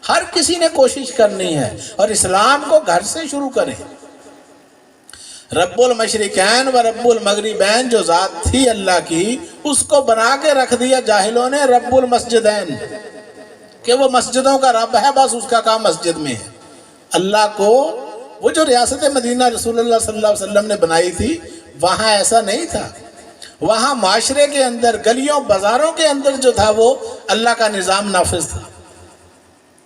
ہر کسی نے کوشش کرنی ہے، اور اسلام کو گھر سے شروع کریں۔ رب المشرقین و رب المغربین جو ذات تھی اللہ کی، اس کو بنا کے رکھ دیا جاہلوں نے رب المسجدین، کہ وہ مسجدوں کا رب ہے، بس اس کا کام مسجد میں ہے۔ اللہ کو وہ جو ریاست مدینہ رسول اللہ صلی اللہ علیہ وسلم نے بنائی تھی، وہاں ایسا نہیں تھا۔ وہاں معاشرے کے اندر، گلیوں بازاروں کے اندر جو تھا وہ اللہ کا نظام نافذ تھا۔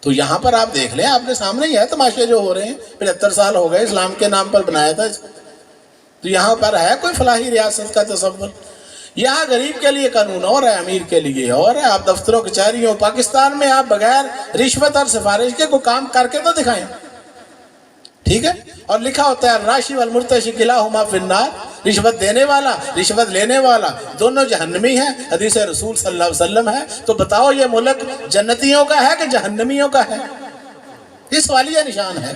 تو یہاں پر آپ دیکھ لیں، آپ کے سامنے ہی ہے تماشے جو ہو رہے ہیں، 75 سال ہو گئے اسلام کے نام پر بنایا تھا اس کو۔ تو یہاں پر ہے کوئی فلاحی ریاست کا تصور؟ یہاں غریب کے لیے قانون اور ہے، امیر کے لیے اور ہے۔ آپ دفتروں کچہریوں، پاکستان میں آپ بغیر رشوت اور سفارش کے کوئی کام کر کے تو دکھائیں، ٹھیک ہے؟ اور لکھا ہوتا ہے الراشی والمرتشی کلاہما فی النار، رشوت دینے والا، رشوت لینے والا دونوں جہنمی ہیں، حدیث رسول صلی اللہ علیہ وسلم ہے۔ تو بتاؤ یہ ملک جنتیوں کا ہے کہ جہنمیوں کا ہے؟ یہ سوالیہ نشان ہے۔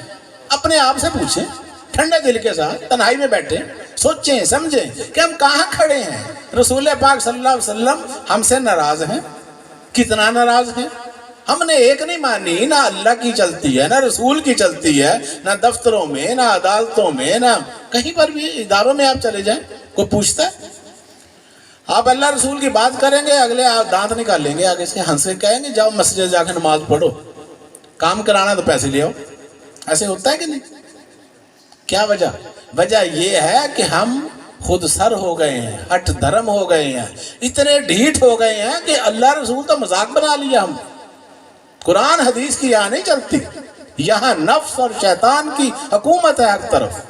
اپنے آپ سے پوچھیں، ٹھنڈے دل کے ساتھ تنہائی میں بیٹھیں، سوچیں سمجھیں کہ ہم کہاں کھڑے ہیں۔ رسول پاک صلی اللہ علیہ وسلم ہم سے ناراض ہیں، کتنا ناراض ہیں؟ ہم نے ایک نہیں مانی، نہ اللہ کی چلتی ہے، نہ رسول کی چلتی ہے، نہ دفتروں میں، نہ عدالتوں میں، نہ کہیں پر بھی اداروں میں آپ چلے جائیں، کوئی پوچھتا ہے؟ آپ اللہ رسول کی بات کریں گے، اگلے آپ دانت نکال لیں گے آگے سے، ہنس کے کہیں گے جاؤ مسجد جا کے نماز پڑھو، کام کرانا تو پیسے لے آؤ۔ ایسے ہوتا ہے کہ نہیں؟ کیا وجہ؟ وجہ یہ ہے کہ ہم خود سر ہو گئے ہیں، ہٹ دھرم ہو گئے ہیں، اتنے ڈھیٹ ہو گئے ہیں کہ اللہ رسول تو مذاق بنا لیا ہم۔ قرآن حدیث کی یہاں نہیں چلتی، یہاں نفس اور شیطان کی حکومت ہے ہر طرف۔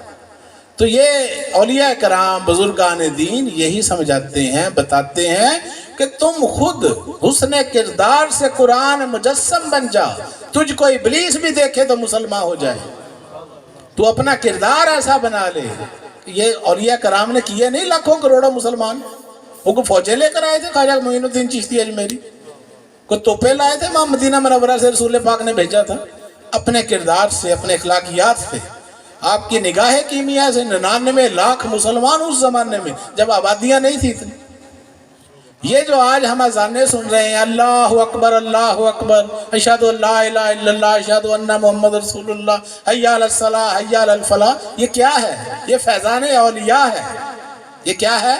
تو یہ اولیاء کرام بزرگان دین یہی سمجھاتے ہیں، بتاتے ہیں کہ تم خود حسن کردار سے قرآن مجسم بن جا، تجھ کو ابلیس بھی دیکھے تو مسلمان ہو جائے۔ تو اپنا کردار ایسا بنا لے۔ یہ اولیاء کرام نے کیے نہیں لاکھوں کروڑوں مسلمان، وہ کو فوجیں لے کر آئے تھے، خواجہ معین الدین چشتی اجمیری کو توپے لائے تھے، وہاں مدینہ منورہ سے رسول پاک نے بھیجا تھا۔ اپنے کردار سے، اپنے اخلاقیات سے، آپ کی نگاہ کیمیا سے 99 لاکھ مسلمان اس زمانے میں جب آبادیاں نہیں تھی اتنی۔ یہ جو آج ہم اذانیں سن رہے ہیں، اللہ اکبر اللہ اکبر، اشہد ان لا الہ الا اللہ اشہد ان محمد رسول اللہ، حی علی الصلاۃ حی علی الفلاح، یہ کیا ہے؟ یہ فیضان اولیاء ہے۔ یہ کیا ہے؟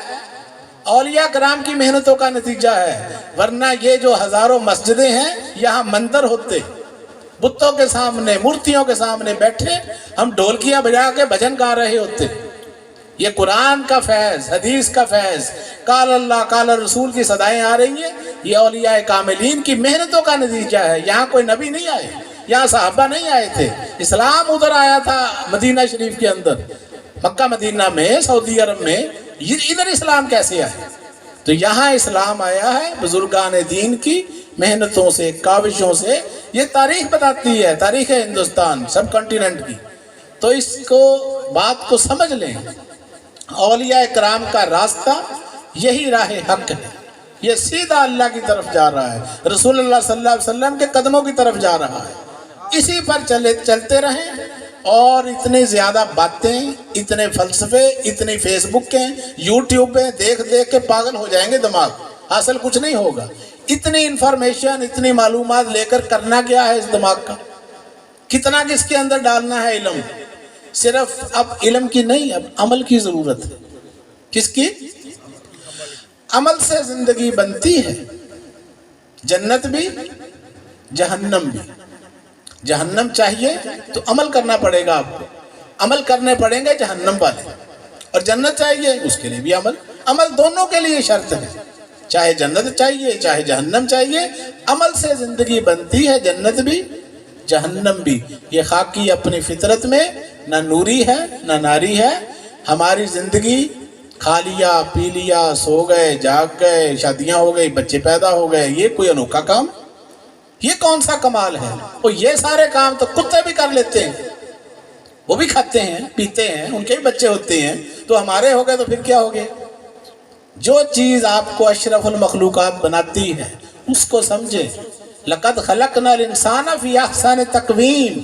اولیاء کرام کی محنتوں کا نتیجہ ہے۔ ورنہ یہ جو ہزاروں مسجدیں ہیں، یہاں مندر ہوتے، بتوں کے سامنے، مورتیوں کے سامنے بیٹھے ہم ڈھولکیاں بجا کے بھجن گا رہے ہوتے۔ یہ قرآن کا فیض، حدیث کا فیض، قال اللہ قال رسول کی صدائیں آ رہی ہیں، یہ اولیاء کاملین کی محنتوں کا نتیجہ ہے۔ یہاں کوئی نبی نہیں آئے، یہاں صحابہ نہیں آئے تھے، اسلام ادھر آیا تھا مدینہ شریف کے اندر، مکہ مدینہ میں، سعودی عرب میں، ادھر اسلام کیسے آیا؟ تو یہاں اسلام آیا ہے بزرگان دین کی محنتوں سے، کاوشوں سے۔ یہ تاریخ بتاتی ہے، تاریخ ہندوستان سب کنٹیننٹ کی۔ تو اس کو بات کو سمجھ لیں، اولیاء کرام کا راستہ یہی راہ حق ہے، یہ سیدھا اللہ کی طرف جا رہا ہے، رسول اللہ صلی اللہ علیہ وسلم کے قدموں کی طرف جا رہا ہے۔ اسی پر چلتے رہیں، اور اتنی زیادہ باتیں، اتنے فلسفے، اتنی فیس بکیں، یوٹیوبیں دیکھ دیکھ کے پاگل ہو جائیں گے، دماغ حاصل کچھ نہیں ہوگا۔ اتنی انفارمیشن، اتنی معلومات لے کر کرنا کیا ہے اس دماغ کا؟ کتنا کس کے اندر ڈالنا ہے علم؟ صرف اب علم کی نہیں، اب عمل کی ضرورت ہے۔ کس کی؟ عمل سے زندگی بنتی ہے، جنت بھی جہنم بھی۔ جہنم چاہیے تو عمل کرنا پڑے گا آپ کو، عمل کرنے پڑیں گے جہنم والے، اور جنت چاہیے اس کے لیے بھی عمل دونوں کے لیے شرط ہے۔ چاہے جنت چاہیے چاہے جہنم چاہیے، عمل سے زندگی بنتی ہے، جنت بھی جہنم بھی۔ یہ خاکی اپنی فطرت میں نہ نوری ہے نہ ناری ہے۔ ہماری زندگی کھا لیا پی لیا، سو گئے جاگ گئے، شادیاں ہو گئی، بچے پیدا ہو گئے، یہ کوئی انوکھا کام؟ یہ کون سا کمال ہے؟ اور یہ سارے کام تو کتے بھی کر لیتے ہیں، وہ بھی کھاتے ہیں پیتے ہیں، ان کے بھی بچے ہوتے ہیں، تو ہمارے ہو گئے تو پھر کیا ہو گئے؟ جو چیز آپ کو اشرف المخلوقات بناتی ہے اس کو سمجھے۔ لقد خلقنا الانسان فی احسن تقویم،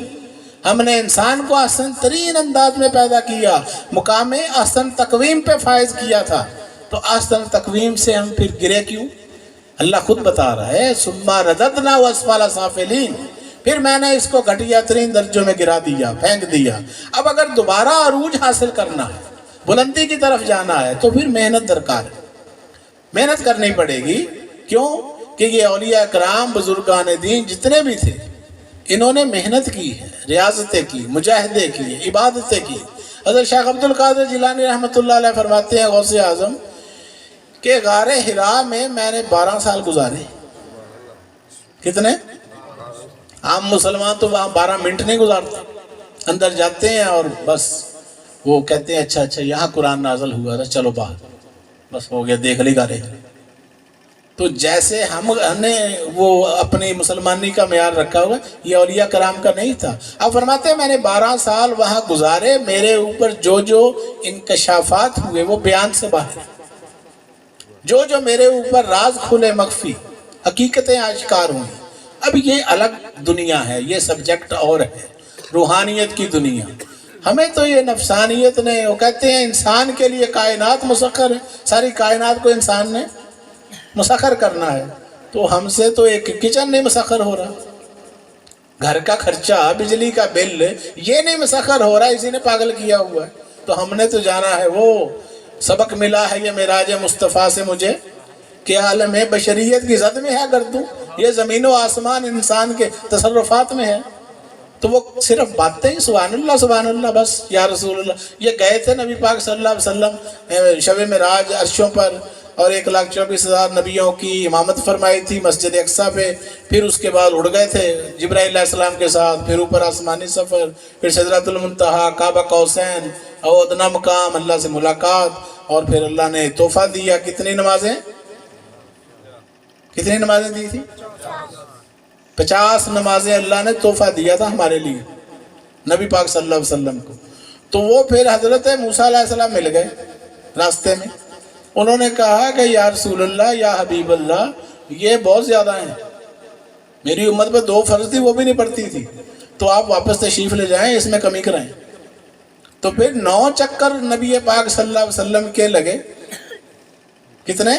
ہم نے انسان کو احسن ترین انداز میں پیدا کیا، مقام احسن تقویم پہ فائز کیا تھا، تو احسن تقویم سے ہم پھر گرے کیوں؟ اللہ خود بتا رہا ہے ثم رددناه اسفل سافلین، پھر میں نے اس کو گھٹیا ترین درجوں میں گرا دیا، پھینک دیا۔ اب اگر دوبارہ عروج حاصل کرنا ہے، بلندی کی طرف جانا ہے، تو پھر محنت درکار ہے، محنت کرنی پڑے گی۔ کیوں کہ یہ اولیاء کرام بزرگان دین جتنے بھی تھے، انہوں نے محنت کی ہے، ریاضتیں کی، مجاہدے کی، عبادتیں کی۔ حضرت شیخ عبد القادر جیلانی رحمۃ اللہ علیہ فرماتے ہیں، غوث اعظم، کہ غار حرا میں نے 12 سال گزارے۔ کتنے؟ عام مسلمان تو وہاں 12 منٹ نہیں گزارتے، اندر جاتے ہیں اور بس وہ کہتے ہیں اچھا یہاں قرآن نازل ہوا تھا، چلو باہر، بس ہو گیا، دیکھ لی گارے۔ تو جیسے ہم نے وہ اپنی مسلمانی کا معیار رکھا ہوا، یہ اولیاء کرام کا نہیں تھا۔ اب فرماتے ہیں میں نے 12 سال وہاں گزارے، میرے اوپر جو انکشافات ہوئے وہ بیان سے باہر، جو میرے اوپر راز کھلے مخفی، حقیقتیں آشکار ہوئی۔ اب یہ الگ دنیا ہے، یہ سبجیکٹ اور ہے، روحانیت کی دنیا۔ ہمیں تو یہ نفسانیت نے، وہ کہتے ہیں انسان کے لیے کائنات مسخر ہے، ساری کائنات کو انسان نے مسخر کرنا ہے، تو ہم سے تو ایک کچن نہیں مسخر ہو رہا، گھر کا خرچہ، بجلی کا بل یہ نہیں مسخر ہو رہا، اسی نے پاگل کیا ہوا ہے۔ تو ہم نے تو جانا ہے، وہ سبق ملا ہے یہ معراج مصطفیٰ سے مجھے، کہ عالم بشریت کی زد میں ہے گردوں، یہ زمین و آسمان انسان کے تصرفات میں ہے۔ تو وہ صرف باتیں ہی سبحان اللہ بس یا رسول اللہ۔ یہ گئے تھے نبی پاک صلی اللہ علیہ وسلم شب معراج عرشوں پر، اور 1,24,000 نبیوں کی امامت فرمائی تھی مسجد اقصیٰ پہ، پھر اس کے بعد اڑ گئے تھے جبرائیل علیہ السلام کے ساتھ، پھر اوپر آسمانی سفر، پھر سدرۃ المنتہا، کعبہ قوسین اور ادنا مقام، اللہ سے ملاقات، اور پھر اللہ نے تحفہ دیا۔ کتنی نمازیں دی تھی؟ 50 نمازیں اللہ نے تحفہ دیا تھا ہمارے لیے، نبی پاک صلی اللہ علیہ وسلم کو۔ تو وہ پھر حضرت موسیٰ علیہ السلام مل گئے راستے میں، انہوں نے کہا کہ یا رسول اللہ، یا حبیب اللہ، یہ بہت زیادہ ہیں، میری امت پہ 2 فرض تھی وہ بھی نہیں پڑتی تھی، تو آپ واپس تشریف لے جائیں، اس میں کمی کرائیں۔ تو پھر 9 چکر نبی پاک صلی اللہ علیہ وسلم کے لگے۔ کتنے؟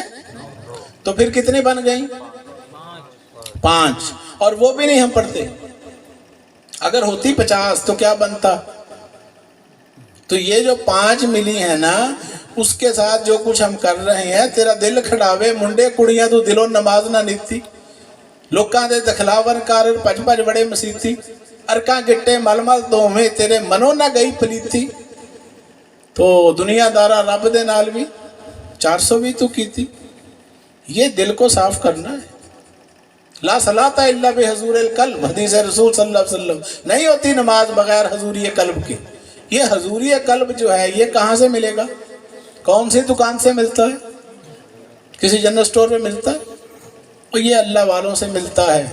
تو پھر کتنی بن گئیں؟ 5، اور وہ بھی نہیں ہم پڑھتے۔ اگر ہوتی 50 تو کیا بنتا؟ تو یہ جو 5 ملی ہیں نا، اس کے ساتھ جو کچھ ہم کر رہے ہیں، تیرا دل کھڑاوے منڈے کڑیاں تو دلوں نماز نہ نیتی، لوکاں دے دکھلاور کار پج بڑے مسیتی، ارکاں گٹے مل مل دوویں تیرے منوں نہ گئی پلیتی۔ تو دنیا دارا رب دے نال بھی 400 بھی تو کیتی۔ یہ دل کو صاف کرنا ہے۔ لا صلاۃ الا بحضور القلب، حدیث رسول صلی اللہ علیہ وسلم، نہیں ہوتی نماز بغیر حضوری قلب کے۔ یہ حضوری قلب جو ہے یہ کہاں سے ملے گا؟ کون سی دکان سے ملتا ہے؟ کسی جنرل سٹور میں ملتا ہے؟ اور یہ اللہ والوں سے ملتا ہے۔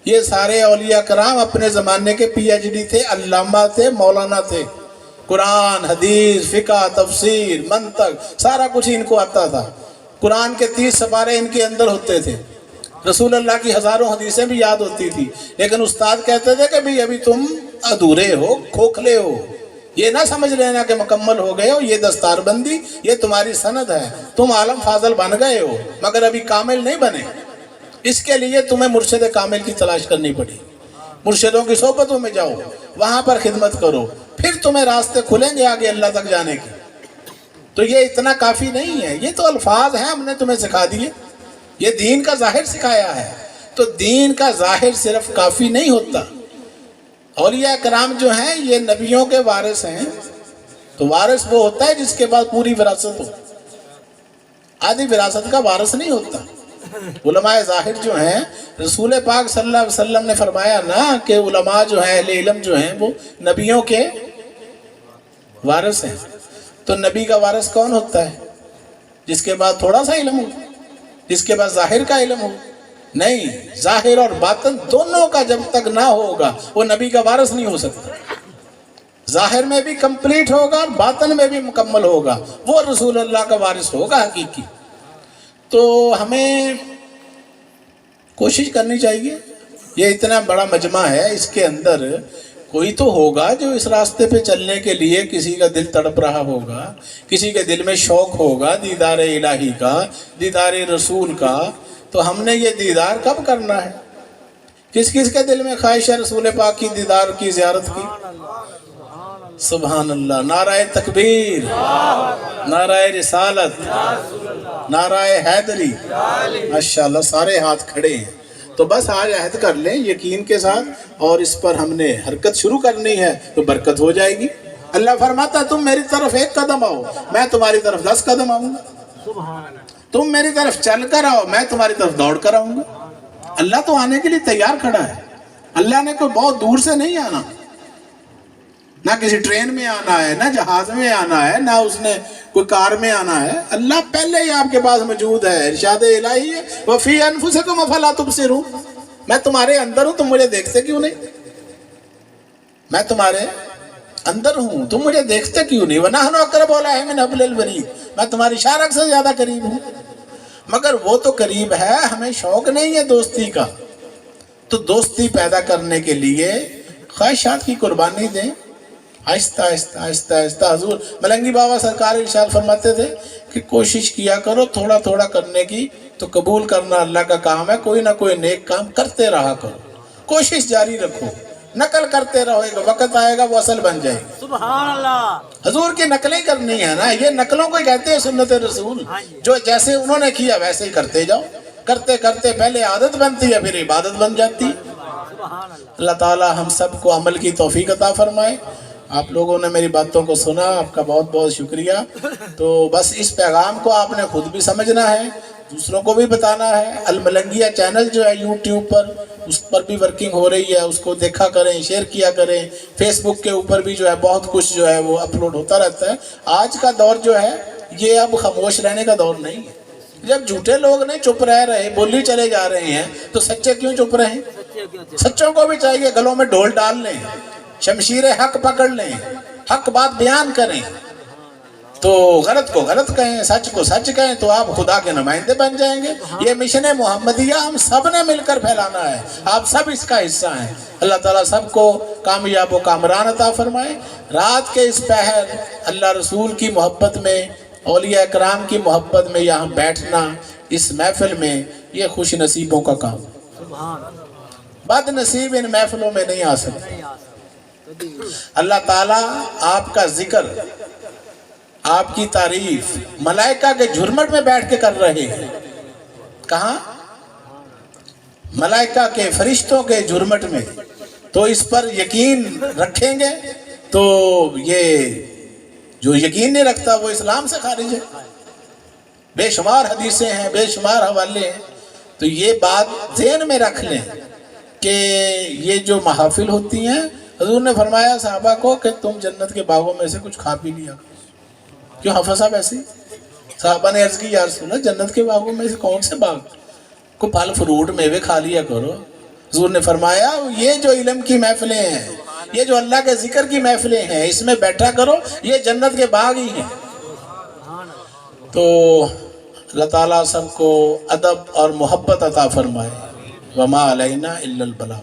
یہ سارے اولیاء کرام اپنے زمانے کے PhD تھے، علامہ تھے، مولانا تھے، قرآن، حدیث، فقہ، تفسیر، منطق، سارا کچھ ان کو آتا تھا۔ قرآن کے 30 سپارے ان کے اندر ہوتے تھے، رسول اللہ کی ہزاروں حدیثیں بھی یاد ہوتی تھی، لیکن استاد کہتے تھے کہ بھئی ابھی تم ادھورے ہو، کھوکھلے ہو، یہ نہ سمجھ لینا کہ مکمل ہو گئے ہو، یہ دستار بندی یہ تمہاری سند ہے، تم عالم فاضل بن گئے ہو مگر ابھی کامل نہیں بنے، اس کے لیے تمہیں مرشد کامل کی تلاش کرنی پڑی، مرشدوں کی صحبتوں میں جاؤ، وہاں پر خدمت کرو، پھر تمہیں راستے کھلیں گے آگے اللہ تک جانے کے۔ تو یہ اتنا کافی نہیں ہے، یہ تو الفاظ ہیں ہم نے تمہیں سکھا دیے، یہ دین کا ظاہر سکھایا ہے۔ تو دین کا ظاہر صرف کافی نہیں ہوتا۔ اولیاء کرام جو ہیں یہ نبیوں کے وارث ہیں، تو وارث وہ ہوتا ہے جس کے بعد پوری وراثت ہو، آدھی وراثت کا وارث نہیں ہوتا۔ علماء ظاہر جو ہیں، رسول پاک صلی اللہ علیہ وسلم نے فرمایا نا کہ علماء جو ہیں، اہل علم جو ہیں، وہ نبیوں کے وارث ہیں۔ تو نبی کا وارث کون ہوتا ہے؟ جس کے بعد تھوڑا سا علم ہو، جس کے بعد ظاہر کا علم ہو؟ نہیں، ظاہر اور باطن دونوں کا جب تک نہ ہوگا وہ نبی کا وارث نہیں ہو سکتا۔ ظاہر میں بھی کمپلیٹ ہوگا اور باطن میں بھی مکمل ہوگا، وہ رسول اللہ کا وارث ہوگا حقیقی۔ تو ہمیں کوشش کرنی چاہیے، یہ اتنا بڑا مجمع ہے، اس کے اندر کوئی تو ہوگا جو اس راستے پہ چلنے کے لیے کسی کا دل تڑپ رہا ہوگا، کسی کے دل میں شوق ہوگا دیدار الہی کا، دیدار رسول کا۔ تو ہم نے یہ دیدار کب کرنا ہے؟ کس کس کے دل میں خواہش ہے رسول پاک کی دیدار کی، زیارت کی؟ سبحان اللہ، نعرہ تکبیر، نعرہ رسالت، نعرہ حیدری، ماشاءاللہ سارے ہاتھ کھڑے ہیں۔ تو بس آج عہد کر لیں یقین کے ساتھ، اور اس پر ہم نے حرکت شروع کرنی ہے تو برکت ہو جائے گی۔ اللہ فرماتا ہے تم میری طرف 1 قدم آؤ، میں تمہاری طرف 10 قدم آؤں گا۔ تم میری طرف چل کر آؤ، میں تمہاری طرف دوڑ کر آؤں گا۔ اللہ تو آنے کے لیے تیار کھڑا ہے۔ اللہ نے کوئی بہت دور سے نہیں آنا، نہ کسی ٹرین میں آنا ہے، نہ جہاز میں آنا ہے، نہ اس نے کوئی کار میں آنا ہے۔ اللہ پہلے ہی آپ کے پاس موجود ہے۔ ارشاد الہی ہے وَفِي أَنفُسِكُمْ أَفَلَا تُبْصِرُونَ، میں تمہارے اندر ہوں، تم مجھے دیکھتے کیوں نہیں؟ میں تمہارے اندر ہوں، تم مجھے دیکھتے کیوں نہیں؟ وَنَحْنُ أَقْرَبُ إِلَيْهِ مِنْ حَبْلِ الْوَرِيدِ، میں تمہاری شارک سے زیادہ قریب ہوں۔ مگر وہ تو قریب ہے، ہمیں شوق نہیں ہے دوستی کا۔ تو دوستی پیدا کرنے کے لیے خواہشات کی قربانی دیں، آہستہ آہستہ آہستہ آہستہ۔ حضور ملنگی بابا سرکار ارشاد فرماتے تھے کہ کوشش کیا کرو تھوڑا تھوڑا کرنے کی، تو قبول کرنا اللہ کا کام ہے۔ کوئی نہ کوئی نیک کام کرتے رہا کرو، کوشش جاری رکھو، نقل کرتے رہو، ایک وقت آئے گا وہ اصل بن جائے گی۔ سبحان اللہ۔ حضور کی نقلیں کرنی ہے نا، یہ نقلوں کو کہتے ہیں سنت رسول، جو جیسے انہوں نے کیا ویسے ہی کرتے جاؤ۔ کرتے کرتے پہلے عادت بنتی ہے، پھر عبادت بن جاتی ہے۔ اللہ تعالی ہم سب کو عمل کی توفیق عطا فرمائے۔ آپ لوگوں نے میری باتوں کو سنا، آپ کا بہت بہت شکریہ۔ تو بس اس پیغام کو آپ نے خود بھی سمجھنا ہے، دوسروں کو بھی بتانا ہے۔ الملنگیہ چینل جو ہے یوٹیوب پر، اس پر بھی ورکنگ ہو رہی ہے، اس کو دیکھا کریں، شیئر کیا کریں۔ فیس بک کے اوپر بھی جو ہے بہت کچھ جو ہے وہ اپلوڈ ہوتا رہتا ہے۔ آج کا دور جو ہے یہ اب خاموش رہنے کا دور نہیں ہے۔ جب جھوٹے لوگ نہیں چپ رہ رہے، بولی چلے جا رہے ہیں، تو سچے کیوں چپ رہے ہیں؟ سچوں کو بھی چاہیے گلوں میں ڈھول ڈال لیں، شمشیر حق پکڑ لیں، حق بات بیان کریں، تو غلط کو غلط کہیں، سچ کو سچ کہیں، تو آپ خدا کے نمائندے بن جائیں گے۔ یہ مشن محمدیہ ہم سب نے مل کر پھیلانا ہے، آپ سب اس کا حصہ ہیں۔ اللہ تعالیٰ سب کو کامیاب و کامران عطا فرمائے۔ رات کے اس پہر اللہ رسول کی محبت میں، اولیاء کرام کی محبت میں یہاں بیٹھنا، اس محفل میں، یہ خوش نصیبوں کا کام۔ بد نصیب ان محفلوں میں نہیں آ سکتے۔ اللہ تعالیٰ آپ کا ذکر، آپ کی تعریف ملائکہ کے جھرمٹ میں بیٹھ کے کر رہے ہیں۔ کہاں؟ ملائکہ کے فرشتوں کے جھرمٹ میں۔ تو اس پر یقین رکھیں گے تو یہ جو یقین نہیں رکھتا وہ اسلام سے خارج ہے۔ بے شمار حدیثیں ہیں، بے شمار حوالے ہیں۔ تو یہ بات ذہن میں رکھ لیں کہ یہ جو محافل ہوتی ہیں، حضور نے فرمایا صحابہ کو کہ تم جنت کے باغوں میں سے کچھ کھا پی لیا کرو۔ کیوں حافظ صاحب ایسے؟ صحابہ نے عرض کی یا رسول اللہ جنت کے باغوں میں سے کون سے باغ؟ کو پھل فروٹ میوے کھا لیا کرو۔ حضور نے فرمایا یہ جو علم کی محفلیں ہیں، یہ جو اللہ کے ذکر کی محفلیں ہیں، اس میں بیٹھا کرو، یہ جنت کے باغ ہی ہیں۔ تو اللہ تعالیٰ سب کو ادب اور محبت عطا فرمائے۔ وما علینا الا البلاغ۔